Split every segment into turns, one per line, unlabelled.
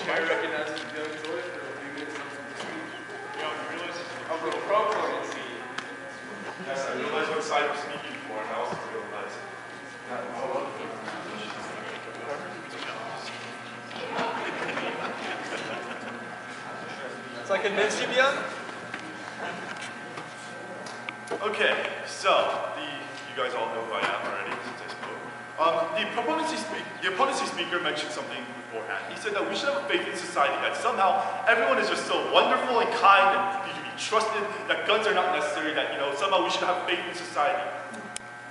chair recognizes Byung Choi for a few minutes of the speech. You realize of the pro-clemency.
Yes, I realize what side we're speaking for, and I also realize
So I convinced you, Byung?
Okay, so you guys all know who I am already since I spoke. The opponency speaker mentioned something beforehand. He said that we should have a faith in society, that somehow everyone is just so wonderful and kind and you can be trusted, that guns are not necessary, that somehow we should have faith in society.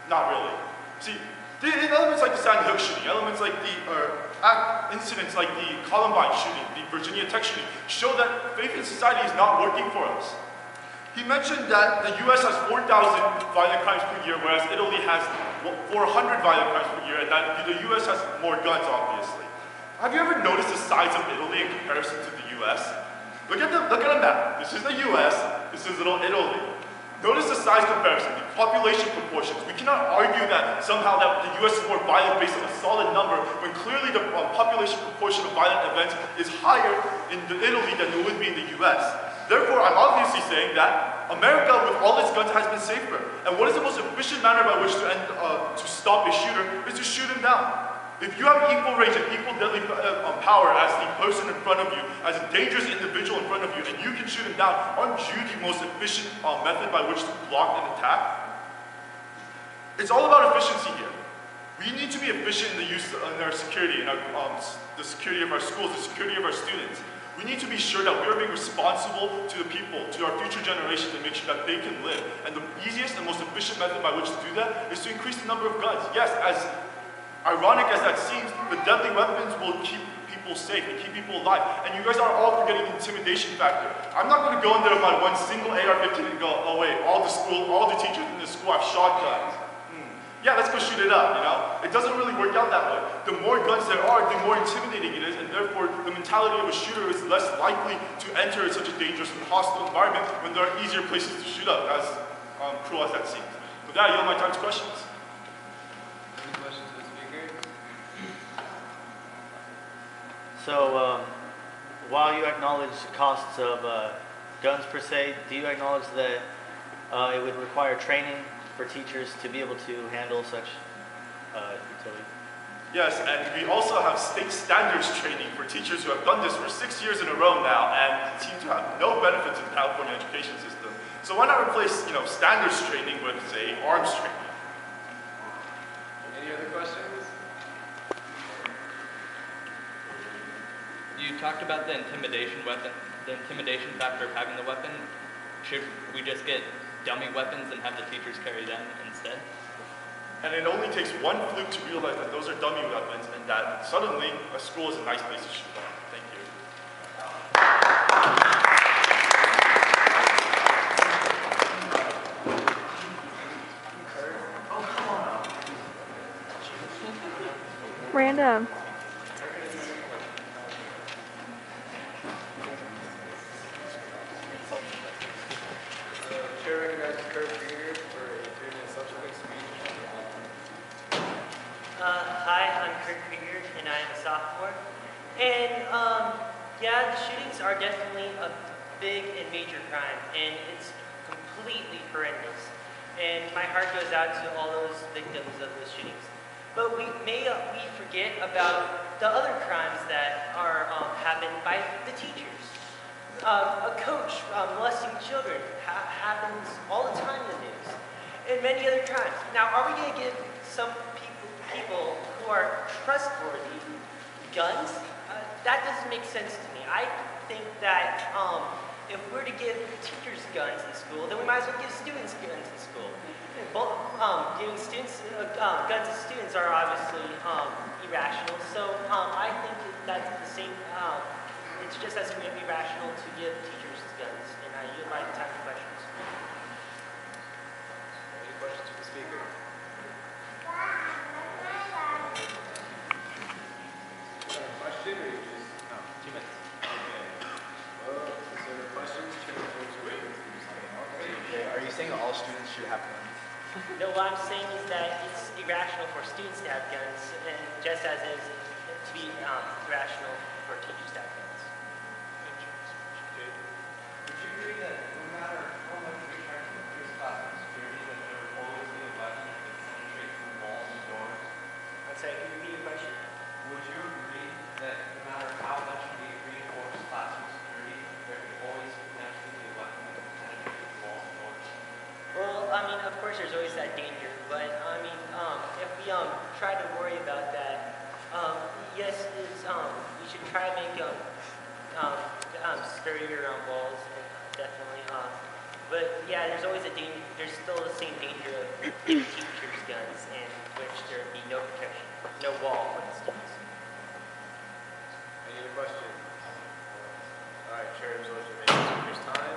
Not really. See, in elements like the Sandy Hook shooting, elements like incidents like the Columbine shooting, the Virginia Tech shooting, show that faith in society is not working for us. He mentioned that the US has 4,000 violent crimes per year, whereas Italy has 400 violent crimes per year, and that the US has more guns, obviously. Have you ever noticed the size of Italy in comparison to the US? Look at a map. This is the US, this is little Italy. Notice the size comparison, the population proportions. We cannot argue that somehow that the US is more violent based on a solid number, when clearly the population proportion of violent events is higher in Italy than it would be in the US. Therefore, I'm obviously saying that America, with all its guns, has been safer. And what is the most efficient manner by which to stop a shooter is to shoot him down. If you have equal range and equal deadly power as the person in front of you, as a dangerous individual in front of you, and you can shoot him down, aren't you the most efficient method by which to block an attack? It's all about efficiency here. We need to be efficient in the use of our security, in the security of our schools, the security of our students. We need to be sure that we are being responsible to the people, to our future generations, and make sure that they can live. And the easiest and most efficient method by which to do that is to increase the number of guns. Yes, as ironic as that seems, the deadly weapons will keep people safe and keep people alive. And you guys are all forgetting the intimidation factor. I'm not going to go in there with my one single AR-15 and go, oh wait, all the teachers in the school have shotguns. Yeah, let's go shoot it up, It doesn't really work out that way. The more guns there are, the more intimidating it is, and therefore the mentality of a shooter is less likely to enter such a dangerous and hostile environment when there are easier places to shoot up, as cruel as that seems. With that, I yield my time to questions.
Any questions for the speaker?
So, while you acknowledge costs of guns per se, do you acknowledge that it would require training for teachers to be able to handle such utility?
Yes, and we also have state standards training for teachers who have done this for 6 years in a row now and seem to have no benefits in the California education system. So why not replace, standards training with, say, arms training?
Any other questions?
You talked about the intimidation factor of having the weapon. Should we just get dummy weapons and have the teachers carry them instead?
And it only takes one fluke to realize that those are dummy weapons and that suddenly a school is a nice place to shoot them. Thank you.
Random.
Chair recognizes Kreeger for a 3-minute subsequent speech.
Hi, I'm Kreeger, and I am a sophomore. And yeah, the shootings are definitely a big and major crime, and it's completely horrendous. And my heart goes out to all those victims of those shootings. But we forget about the other crimes that are happened by the teachers. A coach molesting children happens all the time in the news, and many other crimes. Now, are we going to give some people who are trustworthy guns? That doesn't make sense to me. I think that if we're to give teachers guns in school, then we might as well give students guns in school. Giving students guns to students are obviously irrational. So I think that's the same. It's just as irrational to give teachers guns, and I yield my time for questions.
Any questions for the speaker? Question or you just?
No, 2 minutes.
Okay. Well, is there questions?
Okay, are you saying all students should have guns?
No, what I'm saying is that it's irrational for students to have guns, and just as it is to be irrational for teachers to have guns. sturdier on walls, definitely. But yeah, there's always a danger. There's still the same danger of teachers' guns, in which there would be no protection, no wall, for instance.
Any other questions? All right, Chair Resolution made speaker's time.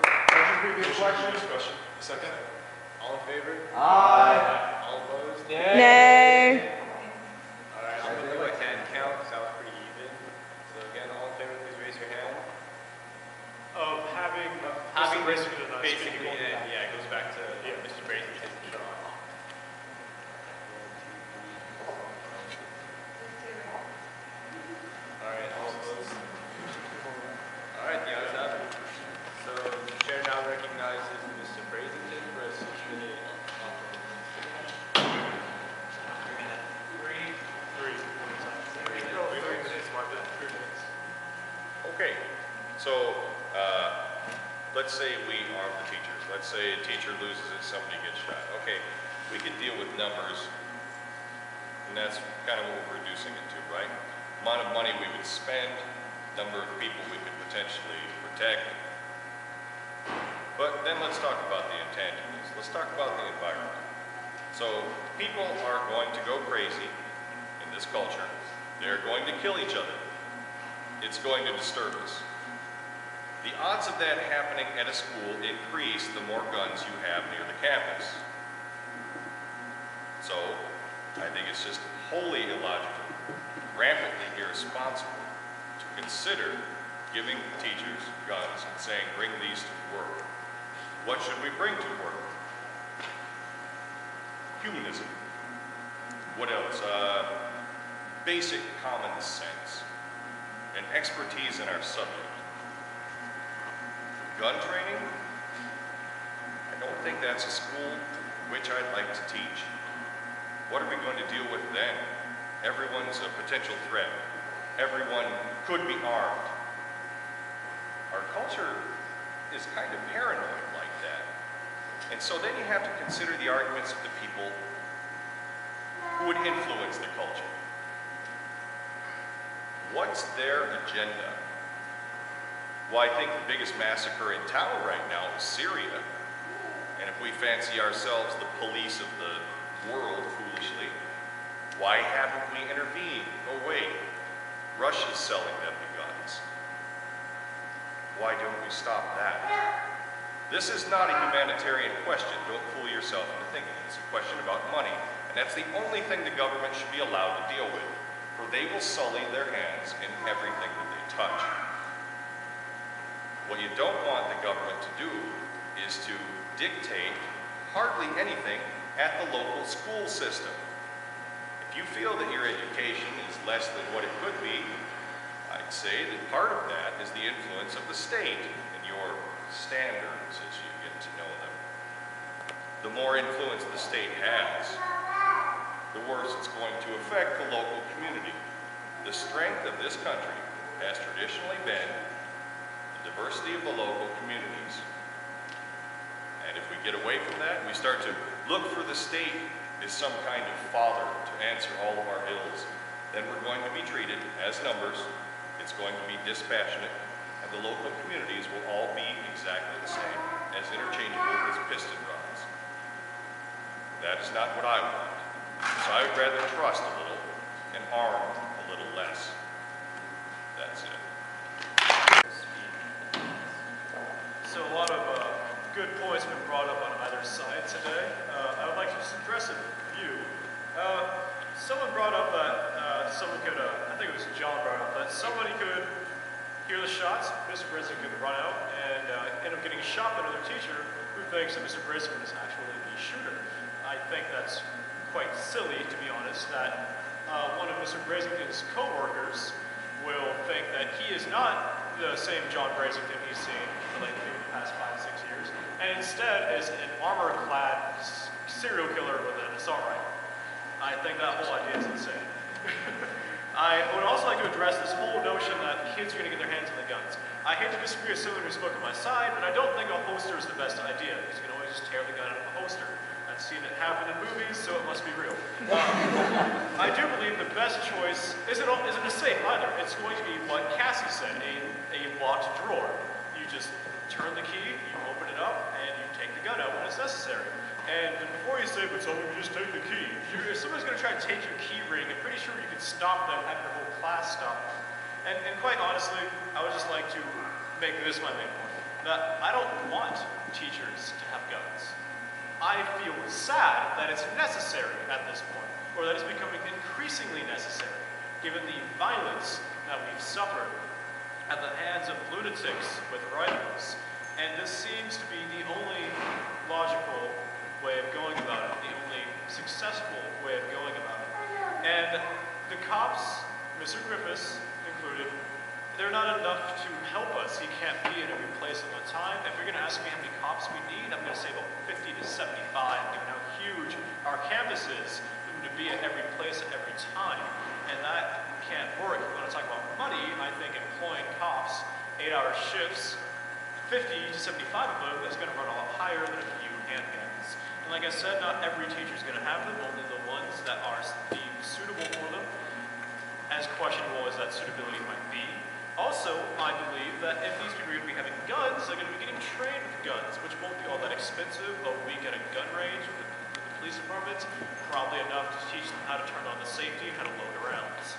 Previous question. Second.
All in favor?
Aye.
All opposed?
Nay.
All right, I'm going to do a hand count because that was pretty even. So again, all in favor, please raise your hand.
Of having
Having
Mr.
this
Brasington and I
basically,
speak
and yeah, it goes back to Mr. Brasington and Shaun. All right, all opposed? All right, the ayes have it. So the chair now recognizes Mr. Brasington for a 6-minute
Okay, so let's say we arm the teachers. Let's say a teacher loses it, somebody gets shot. Okay, we can deal with numbers, and that's kind of what we're reducing it to, right? Amount of money we would spend, number of people we could potentially protect. But then let's talk about the intangibles. Let's talk about the environment. So people are going to go crazy in this culture. They're going to kill each other. It's going to disturb us. The odds of that happening at a school increase the more guns you have near the campus. So I think it's just wholly illogical, rampantly irresponsible to consider giving teachers guns and saying, bring these to work. What should we bring to work? Humanism. What else? Basic common sense and expertise in our subject. Gun training? I don't think that's a school which I'd like to teach. What are we going to deal with then? Everyone's a potential threat. Everyone could be armed. Our culture is kind of paranoid like that. And so then you have to consider the arguments of the people who would influence the culture. What's their agenda? Well, I think the biggest massacre in town right now is Syria. And if we fancy ourselves the police of the world foolishly, why haven't we intervened? Oh wait, Russia's selling them the guns. Why don't we stop that? This is not a humanitarian question. Don't fool yourself into thinking it's a question about money. And that's the only thing the government should be allowed to deal with. For they will sully their hands in everything that they touch. What you don't want the government to do is to dictate hardly anything at the local school system. If you feel that your education is less than what it could be, I'd say that part of that is the influence of the state and your standards as you get to know them. The more influence the state has, the worse it's going to affect the local community. The strength of this country has traditionally been the diversity of the local communities. And if we get away from that, we start to look for the state as some kind of father to answer all of our ills, then we're going to be treated as numbers, it's going to be dispassionate, and the local communities will all be exactly the same, as interchangeable as piston rods. That is not what I want. So I would rather trust a little and arm a little less. That's it.
So a lot of good points have been brought up on either side today. I would like to just address a few. Someone brought up that someone could, I think it was John brought up, that somebody could hear the shots, Mr. Brasington could run out and end up getting shot by another teacher who thinks that Mr. Brasington is actually the shooter. I think that's quite silly, to be honest, that one of Mr. Brasington's co-workers will think that he is not the same John Brasington he's seen lately in the past 5 to 6 years, and instead is an armor-clad serial killer with an assault rifle. I think that whole idea is insane. I would also like to address this whole notion that kids are going to get their hands on the guns. I hate to disagree with someone who spoke on my side, but I don't think a holster is the best idea, because you can always just tear the gun out of a holster. I've seen it happen in movies, so it must be real. I do believe the best choice isn't a safe either. It's going to be what Cassie said, a necessary. And before you say, but someone can just take the key, if somebody's going to try to take your key ring, I'm pretty sure you can stop them, have your whole class stop them. And quite honestly, I would just like to make this my main point, that I don't want teachers to have guns. I feel sad that it's necessary at this point, or that it's becoming increasingly necessary, given the violence that we've suffered at the hands of lunatics with rifles. And this seems to be the only logical way of going about it, the only successful way of going about it. And the cops, Mr. Griffiths included, they're not enough to help us. He can't be in every place all the time. If you're going to ask me how many cops we need, I'm going to say about 50 to 75, given how huge our campus is, to be at every place at every time. And that can't work. If we want to talk about money, I think employing cops, 8-hour shifts, 50 to 75 of them is going to run a lot higher than a few handguns. And like I said, not every teacher is going to have them, only the ones that are deemed suitable for them, as questionable as that suitability might be. Also, I believe that if these people are going to be having guns, they're going to be getting trained with guns, which won't be all that expensive. A week at a gun range with the police department, probably enough to teach them how to turn on the safety and how to load rounds.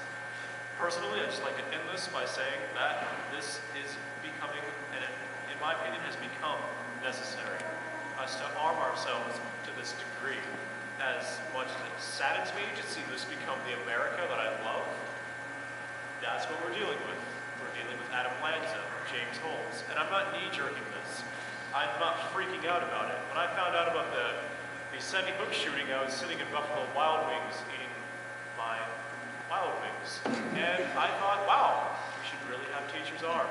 Personally, I'd just like to end this by saying that this is becoming, and in my opinion, has become necessary us to arm ourselves to this degree. As much as it saddens me to see this become the America that I love, that's what we're dealing with. We're dealing with Adam Lanza, James Holmes, and I'm not knee-jerking this. I'm not freaking out about it. When I found out about the Sandy Hook shooting, I was sitting in Buffalo Wild Wings eating my Wild Wings. And I thought, wow, we should really have teachers armed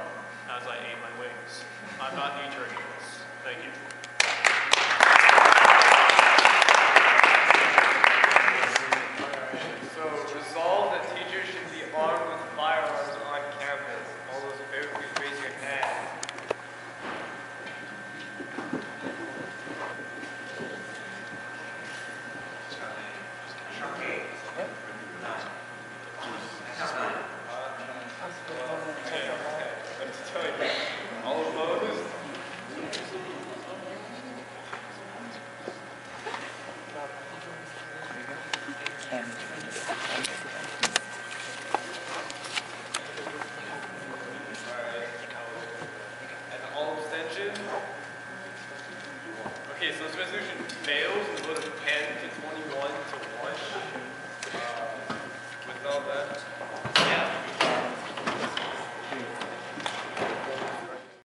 as I ate my wings. I'm not knee-jerking this. Thank you.
So, resolve that teachers should be armed with firearms on campus. All those in favor, please raise your hand. All opposed? And all abstentions? Okay, so this resolution fails with a vote of 10 to 21 to 1. With all that.